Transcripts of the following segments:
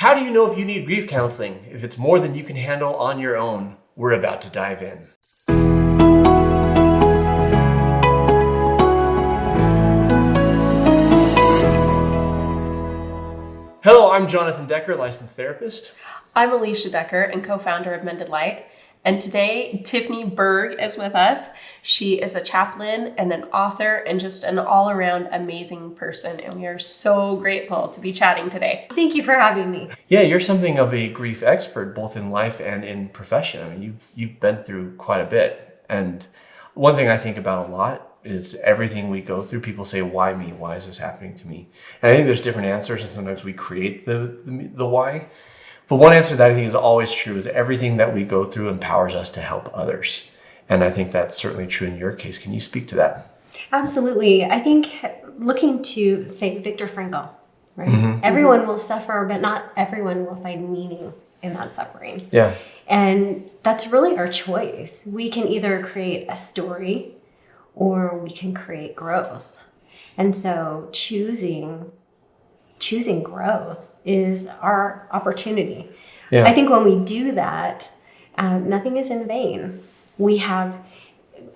How do you know if you need grief counseling? If it's more than you can handle on your own? We're about to dive in. Hello, I'm Jonathan Decker, licensed therapist. I'm Alicia Decker and co-founder of Mended. And today, Tiffany Berg is with us. She is a chaplain and an author and just an all-around amazing person. And we are so grateful to be chatting today. Thank you for having me. Yeah, you're something of a grief expert, both in life and in profession. I mean, you've been through quite a bit. And one thing I think about a lot is everything we go through. People say, why me? Why is this happening to me? And I think there's different answers, and sometimes we create the why. But one answer that I think is always true is everything that we go through empowers us to help others. And I think that's certainly true in your case. Can you speak to that? Absolutely. I think looking to, say, Viktor Frankl, right? Mm-hmm. Everyone will suffer, but not everyone will find meaning in that suffering. Yeah. And that's really our choice. We can either create a story or we can create growth. And so choosing growth is our opportunity. Yeah. I think when we do that, nothing is in vain. We have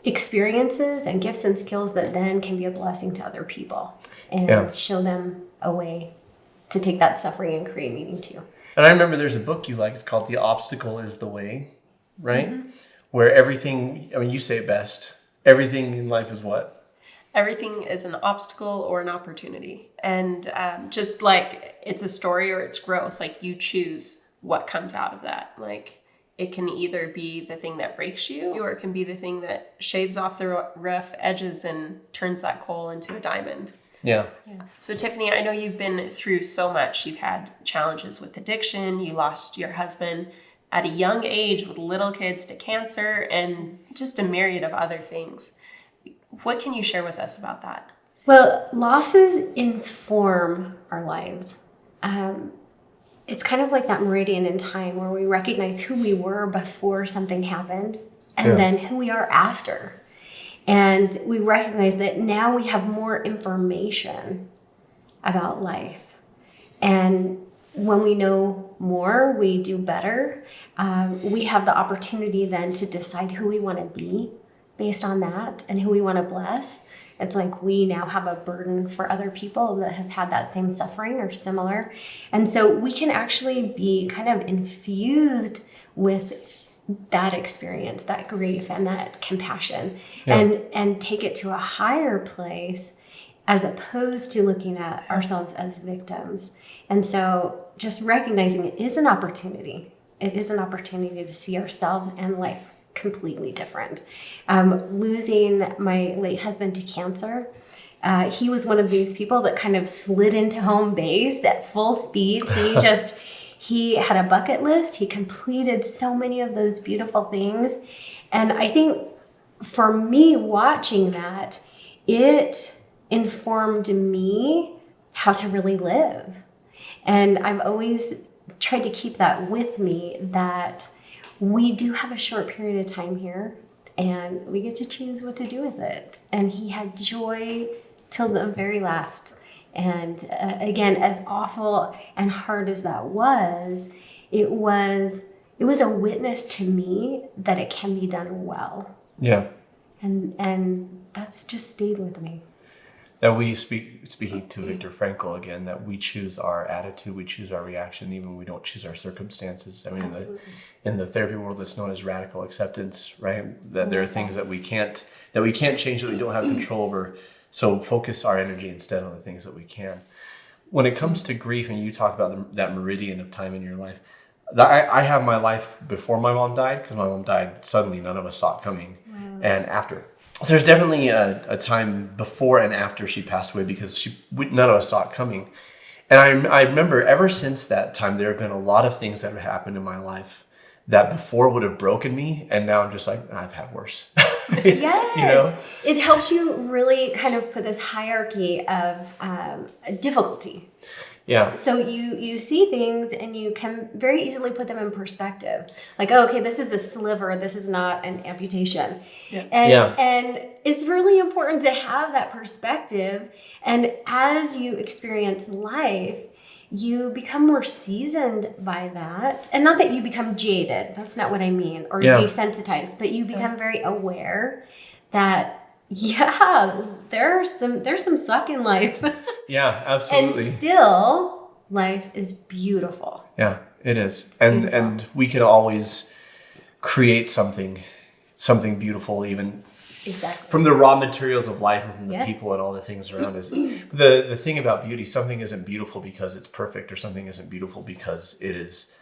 experiences and gifts and skills that then can be a blessing to other people and show them a way to take that suffering and create meaning too. And I remember there's a book you like, it's called The Obstacle is the Way, right? Mm-hmm. Where everything, I mean, you say it best, everything in life is what? Everything is an obstacle or an opportunity. And just like it's a story or it's growth, like you choose what comes out of that. Like it can either be the thing that breaks you or it can be the thing that shaves off the rough edges and turns that coal into a diamond. Yeah. So Tiffany, I know you've been through so much. You've had challenges with addiction. You lost your husband at a young age with little kids to cancer and just a myriad of other things. What can you share with us about that? Well, losses inform our lives. It's kind of like that meridian in time where we recognize who we were before something happened and then who we are after. And we recognize that now we have more information about life. And when we know more, we do better. We have the opportunity then to decide who we want to be based on that and who we want to bless. It's like we now have a burden for other people that have had that same suffering or similar. And so we can actually be kind of infused with that experience, that grief and that compassion and take it to a higher place as opposed to looking at ourselves as victims. And so just recognizing it is an opportunity. It is an opportunity to see ourselves and life completely different. Losing my late husband to cancer, he was one of these people that kind of slid into home base at full speed. He had a bucket list. He completed so many of those beautiful things. And I think for me watching that, it informed me how to really live. And I've always tried to keep that with me, that we do have a short period of time here and we get to choose what to do with it. And he had joy till the very last. And again, as awful and hard as that was, it was a witness to me that it can be done well. Yeah. And that's just stayed with me. That we speaking to Viktor Frankl again, that we choose our attitude, we choose our reaction, even when we don't choose our circumstances. I mean, in the therapy world, it's known as radical acceptance, right? That there are things that we can't change, that we don't have control over. So focus our energy instead on the things that we can. When it comes to grief, and you talk about that meridian of time in your life, I have my life before my mom died, because my mom died suddenly. None of us saw it coming, and after. So there's definitely a time before and after she passed away, because none of us saw it coming. And I remember ever since that time, there have been a lot of things that have happened in my life that before would have broken me, and now I'm just like, I've had worse. Yes. You know? It helps you really kind of put this hierarchy of difficulty. Yeah. So you see things and you can very easily put them in perspective. Like, oh, okay, this is a sliver. This is not an amputation. Yeah. And it's really important to have that perspective. And as you experience life, you become more seasoned by that. And not that you become jaded, that's not what I mean, or Yeah. desensitized, but you become very aware that, yeah, there's some suck in life. Yeah, absolutely. And still, life is beautiful. Yeah, it is. beautiful. And we can always create something beautiful, even Exactly. from the raw materials of life and from the Yeah. people and all the things around us. The thing about beauty, something isn't beautiful because it's perfect, or something isn't beautiful because it is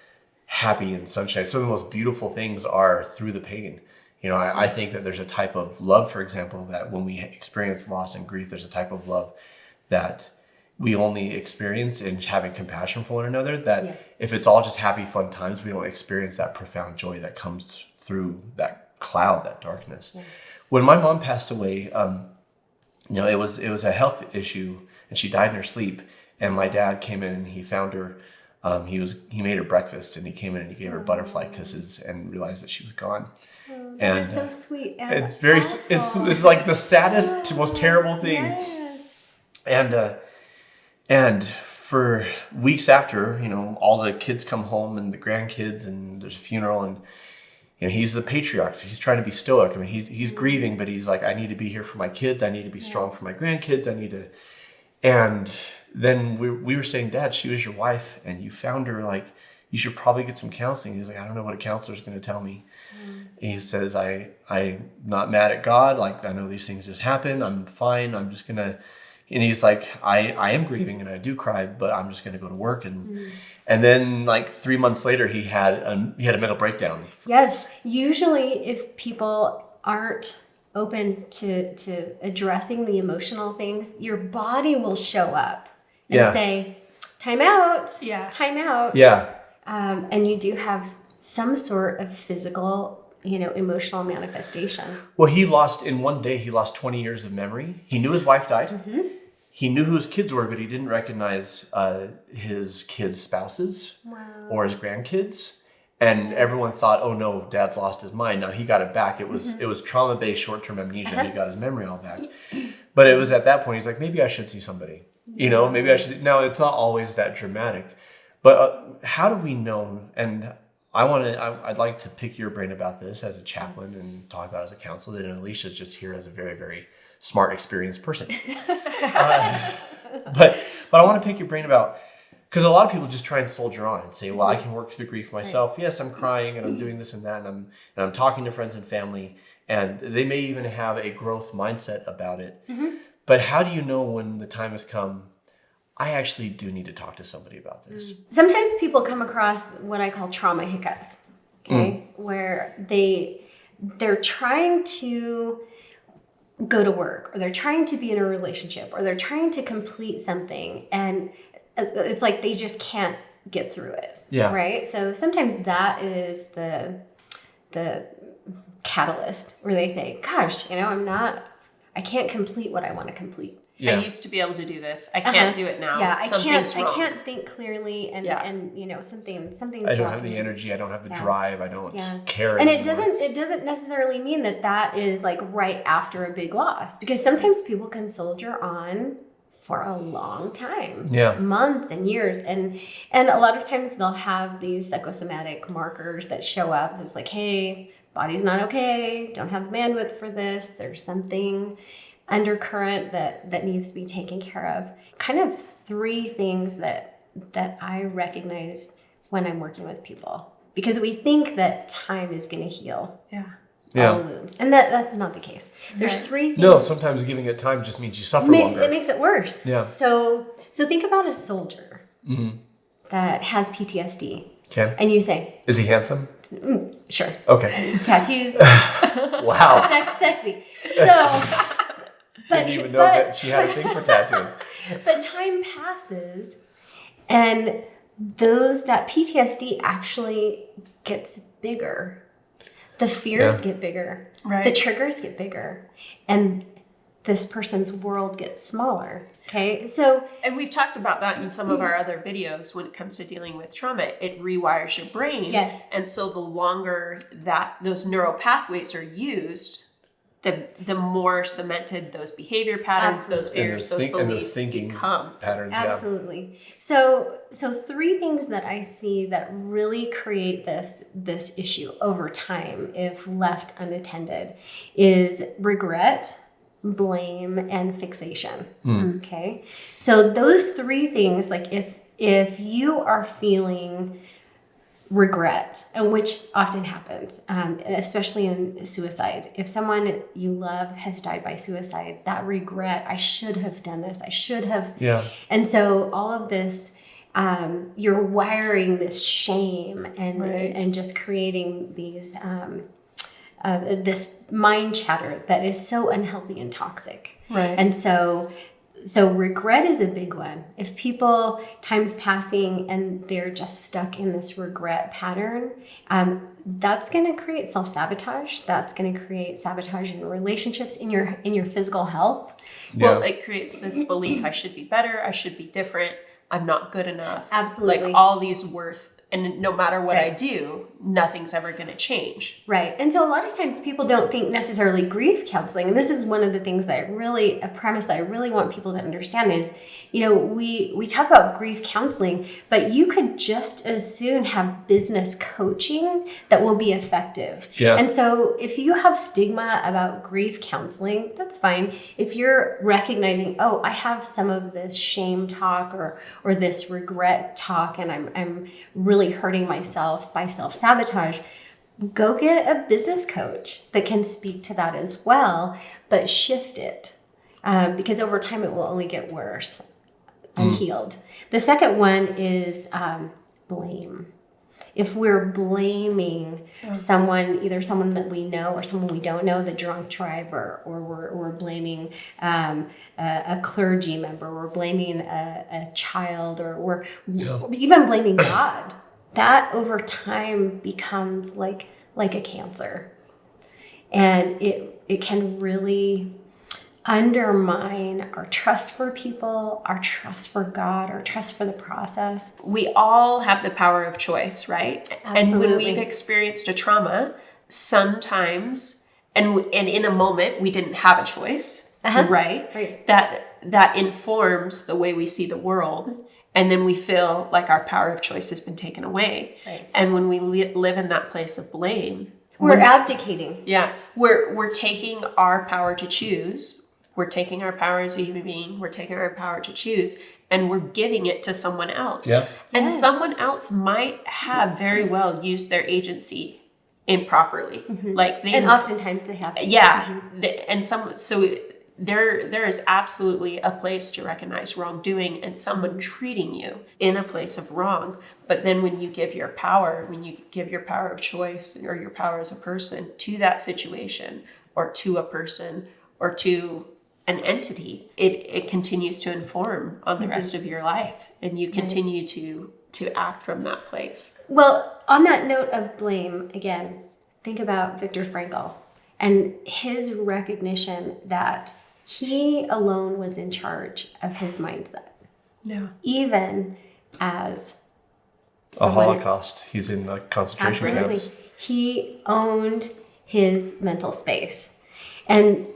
happy and sunshine. Some of the most beautiful things are through the pain. You know, I think that there's a type of love, for example, that when we experience loss and grief, there's a type of love that we only experience in having compassion for one another, that Yeah. if it's all just happy, fun times, we don't experience that profound joy that comes through that cloud, that darkness. Yeah. When my mom passed away, you know, it was a health issue, and she died in her sleep. And my dad came in and he found her. He made her breakfast, and he came in and he gave her butterfly kisses, and realized that she was gone. That is so sweet. And it's very, it's like the saddest, most terrible thing. Yes. And for weeks after, you know, all the kids come home and the grandkids, and there's a funeral, and you know, he's the patriarch. So he's trying to be stoic. I mean, he's grieving, but he's like, I need to be here for my kids. I need to be strong for my grandkids. I need to. And then we were saying, Dad, she was your wife, and you found her. Like, you should probably get some counseling. He's like, I don't know what a counselor's going to tell me. He says, I'm not mad at God. Like, I know these things just happen. I'm fine. I'm just going to. And he's like, I am grieving and I do cry, but I'm just going to go to work. And then like 3 months later, he had a mental breakdown. Yes. Usually if people aren't open to addressing the emotional things, your body will show up and say, time out. Yeah. Time out. Yeah. And you do have some sort of physical, you know, emotional manifestation. Well, in one day, he lost 20 years of memory. He knew his wife died. Mm-hmm. He knew who his kids were, but he didn't recognize his kids' spouses or his grandkids. And everyone thought, oh no, Dad's lost his mind. Now he got it back. It was trauma-based short-term amnesia. He got his memory all back. But it was at that point, he's like, maybe I should see somebody. You know, maybe I should. Now, it's not always that dramatic. But how do we know? And I'd like to pick your brain about this as a chaplain and talk about it as a counselor. And Alicia's just here as a very, very smart, experienced person. But I want to pick your brain about, because a lot of people just try and soldier on and say, well, I can work through grief myself. Right. Yes, I'm crying and I'm doing this and that, and I'm talking to friends and family, and they may even have a growth mindset about it. Mm-hmm. But how do you know when the time has come, I actually do need to talk to somebody about this? Sometimes people come across what I call trauma hiccups, okay? Where they're trying to go to work, or they're trying to be in a relationship, or they're trying to complete something, and it's like they just can't get through it. Yeah. Right? So sometimes that is the catalyst where they say, gosh, you know, I can't complete what I want to complete. Yeah. I used to be able to do this. I can't do it now. Yeah, Something's wrong. I can't think clearly, and you know, something. I don't have the energy. I don't have the drive. I don't care. And anymore. it doesn't necessarily mean that is like right after a big loss, because sometimes people can soldier on for a long time, months and years, and a lot of times they'll have these psychosomatic markers that show up. It's like, hey, body's not okay. Don't have the bandwidth for this. There's something undercurrent that needs to be taken care of. Kind of 3 things that I recognize when I'm working with people, because we think that time is going to heal all wounds, and that's not the case. There's 3 things. No, sometimes giving it time just means you suffer longer. It makes it worse. Yeah. So think about a soldier that has PTSD. Okay. And you say, is he handsome? Sure. Okay. Tattoos. Wow. Sexy. So. Didn't even know that she had a thing for tattoos. But time passes, and that PTSD actually gets bigger. The fears get bigger. Right. The triggers get bigger, and this person's world gets smaller. Okay, and we've talked about that in some of our other videos. When it comes to dealing with trauma, it rewires your brain. Yes, and so the longer that those neural pathways are used, the more cemented those behavior patterns, those fears, those and those beliefs thinking become. patterns. Absolutely. So 3 things that I see that really create this issue over time, if left unattended, is regret, blame, and fixation. Okay. So those 3 things, like if you are feeling regret, and which often happens, especially in suicide. If someone you love has died by suicide, that regret, I should have done this, I should have. Yeah. And so all of this, you're wiring this shame and just creating these, this mind chatter that is so unhealthy and toxic. Right. And so regret is a big one. If people, time's passing and they're just stuck in this regret pattern, that's going to create self-sabotage. That's going to create sabotage in relationships, in your physical health. Well, it creates this belief, I should be better, I should be different, I'm not good enough. Absolutely. Like all these and no matter what I do, nothing's ever going to change. Right. And so a lot of times people don't think necessarily grief counseling. And this is one of the things that a premise that I really want people to understand is, we talk about grief counseling, but you could just as soon have business coaching that will be effective. Yeah. And so if you have stigma about grief counseling, that's fine. If you're recognizing, oh, I have some of this shame talk or this regret talk, and I'm really hurting myself by self-sabotage, go get a business coach that can speak to that as well, but shift it, because over time it will only get worse unhealed. The second one is blame. If we're blaming someone, either someone that we know or someone we don't know, the drunk driver, or we're blaming a clergy member, we're blaming a child, or we're even blaming God, that over time becomes like a cancer. And it can really undermine our trust for people, our trust for God, our trust for the process. We all have the power of choice, right? Absolutely. And when we've experienced a trauma, sometimes, and in a moment, we didn't have a choice, right? That informs the way we see the world. And then we feel like our power of choice has been taken away. Right. And when we live in that place of blame, we're abdicating. Yeah. We're taking our power to choose. We're taking our power as a human being. We're taking our power to choose, and we're giving it to someone else. Yeah. And someone else might have very well used their agency improperly. Like and oftentimes they have. Yeah. There is absolutely a place to recognize wrongdoing and someone treating you in a place of wrong. But then when you give your power of choice or your power as a person to that situation or to a person or to an entity, it continues to inform on the rest of your life, and you continue to act from that place. Well, on that note of blame, again, think about Viktor Frankl and his recognition that he alone was in charge of his mindset. Yeah. Even as a Holocaust. He's in the concentration absolutely. camps. He owned his mental space. And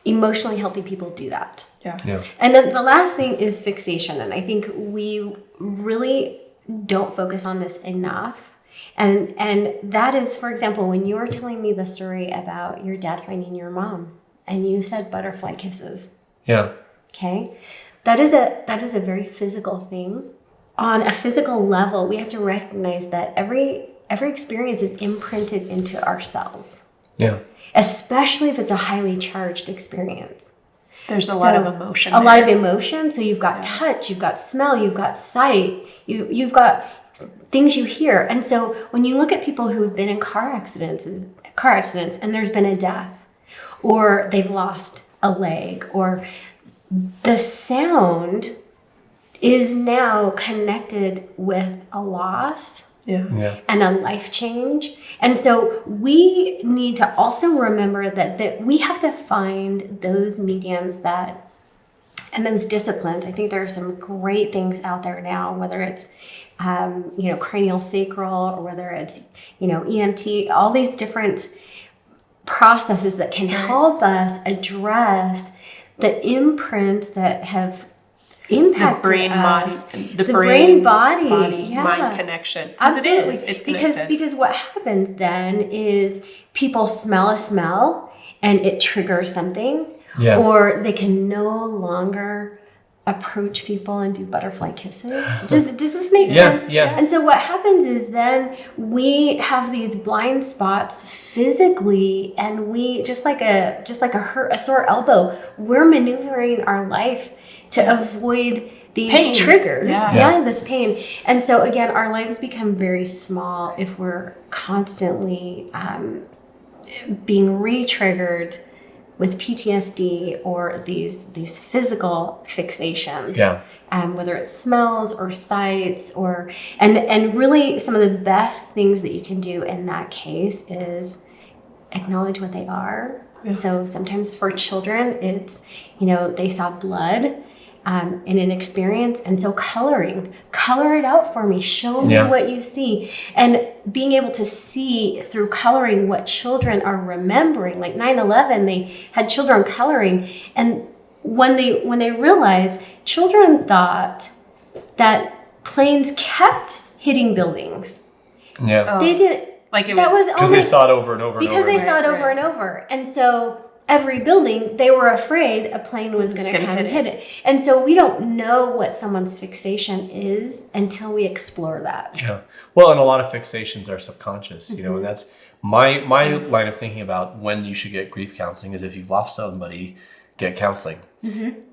emotionally healthy people do that. Yeah. And then the last thing is fixation. And I think we really don't focus on this enough. And that is, for example, when you were telling me the story about your dad finding your mom and you said butterfly kisses. Yeah. Okay. That is a very physical thing. On a physical level, we have to recognize that every experience is imprinted into our cells. Yeah. Especially if it's a highly charged experience. There's a lot of emotion. A lot of emotion. So you've got touch, you've got smell, you've got sight, you've got things you hear. And so when you look at people who've been in car accidents and there's been a death, or they've lost a leg, or the sound is now connected with a loss. Yeah. And a life change. And so we need to also remember that we have to find those mediums and those disciplines. I think there are some great things out there now, whether it's, cranial sacral, or whether it's, EMT, all these different processes that can help us address the imprints that have impacted us. The brain body yeah. mind connection. Absolutely. It's because what happens then is people smell a smell and it triggers something, or they can no longer approach people and do butterfly kisses. Does this make sense? Yeah. And so what happens is then we have these blind spots physically, and we just like a sore elbow, we're maneuvering our life to avoid these pain. Triggers. This pain. And so again, our lives become very small if we're constantly being re-triggered with PTSD or these physical fixations, whether it's smells or sights and really some of the best things that you can do in that case is acknowledge what they are. So sometimes for children, it's, they saw blood in an experience, and so color it out for me, show me what you see, and being able to see through coloring what children are remembering. Like 9/11, they had children coloring, and when they realized, children thought that planes kept hitting buildings. They didn't. Like it that was because they saw it over and over. Because they saw it over and over, and so every building, they were afraid a plane was going to come and hit it. And so we don't know what someone's fixation is until we explore that. Yeah. Well, and a lot of fixations are subconscious, and that's my line of thinking about when you should get grief counseling is if you've lost somebody, get counseling.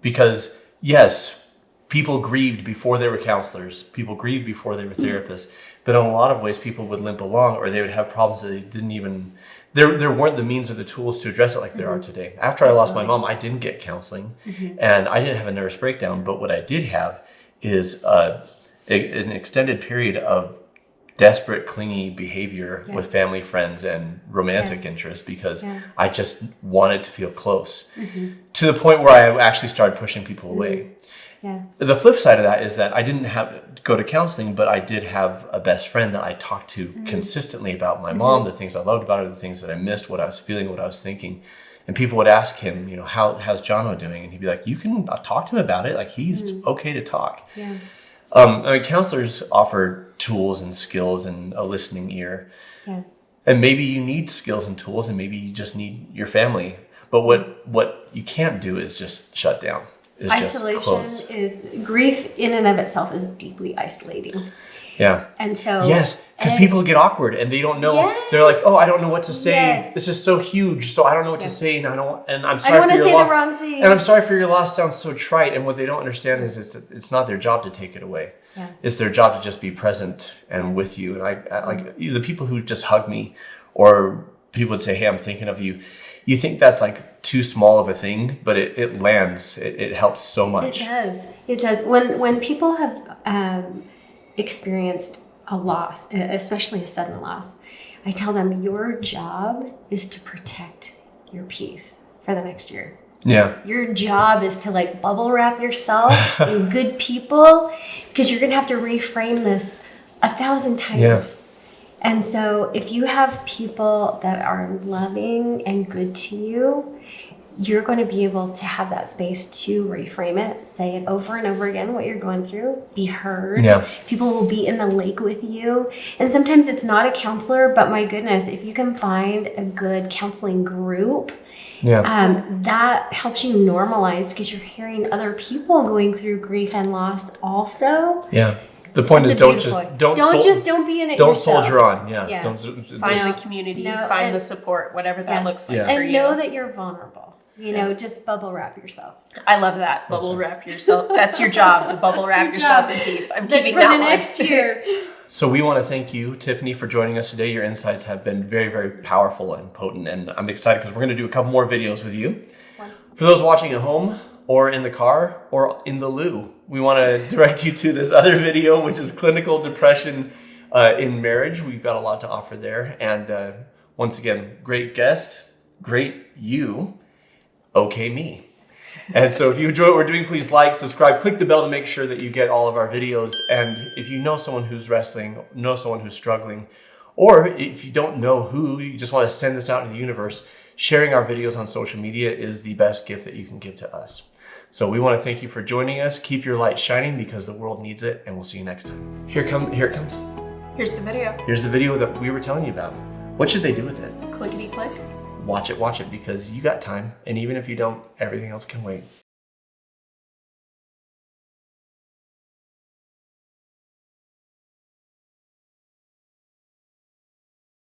Because yes, people grieved before they were counselors. People grieved before they were therapists. But in a lot of ways, people would limp along, or they would have problems that they didn't even... There weren't the means or the tools to address it like there are today. After I lost my mom, I didn't get counseling, and I didn't have a nervous breakdown. But what I did have is an extended period of desperate, clingy behavior with family, friends, and romantic interest because I just wanted to feel close to the point where I actually started pushing people away. The flip side of that is that I didn't have to go to counseling, but I did have a best friend that I talked to consistently about my mom, the things I loved about her, the things that I missed, what I was feeling, what I was thinking. And people would ask him, how's Jono doing? And he'd be like, you can talk to him about it. Like, he's okay to talk. Counselors offer tools and skills and a listening ear. And maybe you need skills and tools, and maybe you just need your family. But what you can't do is just shut down. Isolation is grief in and of itself is deeply isolating. And so because people get awkward and they don't know. They're like, oh, I don't know what to say. This is so huge, so I don't know what to say, and I'm sorry. I don't want to say the wrong thing. And I'm sorry for your loss. Sounds so trite. And what they don't understand is it's not their job to take it away. It's their job to just be present and with you. And I like the people who just hug me, or people would say, hey, I'm thinking of you. You think that's like too small of a thing, but it lands. It helps so much. It does. When people have experienced a loss, especially a sudden loss, I tell them your job is to protect your peace for the next year. Your job is to like bubble wrap yourself in good people, because you're going to have to reframe this 1,000 times. And so if you have people that are loving and good to you, you're going to be able to have that space to reframe it, say it over and over again, what you're going through, be heard. People will be in the lake with you. And sometimes it's not a counselor, but my goodness, if you can find a good counseling group, that helps you normalize, because you're hearing other people going through grief and loss also. The point is, don't be in it. Don't soldier on. Find the community, find the support, whatever that looks like. And know that you're vulnerable. Just bubble wrap yourself. I love that. Bubble wrap yourself. That's your job, to bubble wrap yourself in peace. I'm keeping that for the next year. So we want to thank you, Tiffany, for joining us today. Your insights have been very, very powerful and potent, and I'm excited because we're going to do a couple more videos with you. For those watching at home, or in the car, or in the loo, we want to direct you to this other video, which is clinical depression in marriage. We've got a lot to offer there. And once again, great guest, great you, okay me. And so if you enjoy what we're doing, please like, subscribe, click the bell to make sure that you get all of our videos. And if you know someone who's wrestling, know someone who's struggling, or if you don't know who, you just want to send this out into the universe, sharing our videos on social media is the best gift that you can give to us. So we want to thank you for joining us. Keep your light shining because the world needs it, and we'll see you next time. Here it comes. Here's the video. Here's the video that we were telling you about. What should they do with it? Clickety click. Watch it because you got time. And even if you don't, everything else can wait.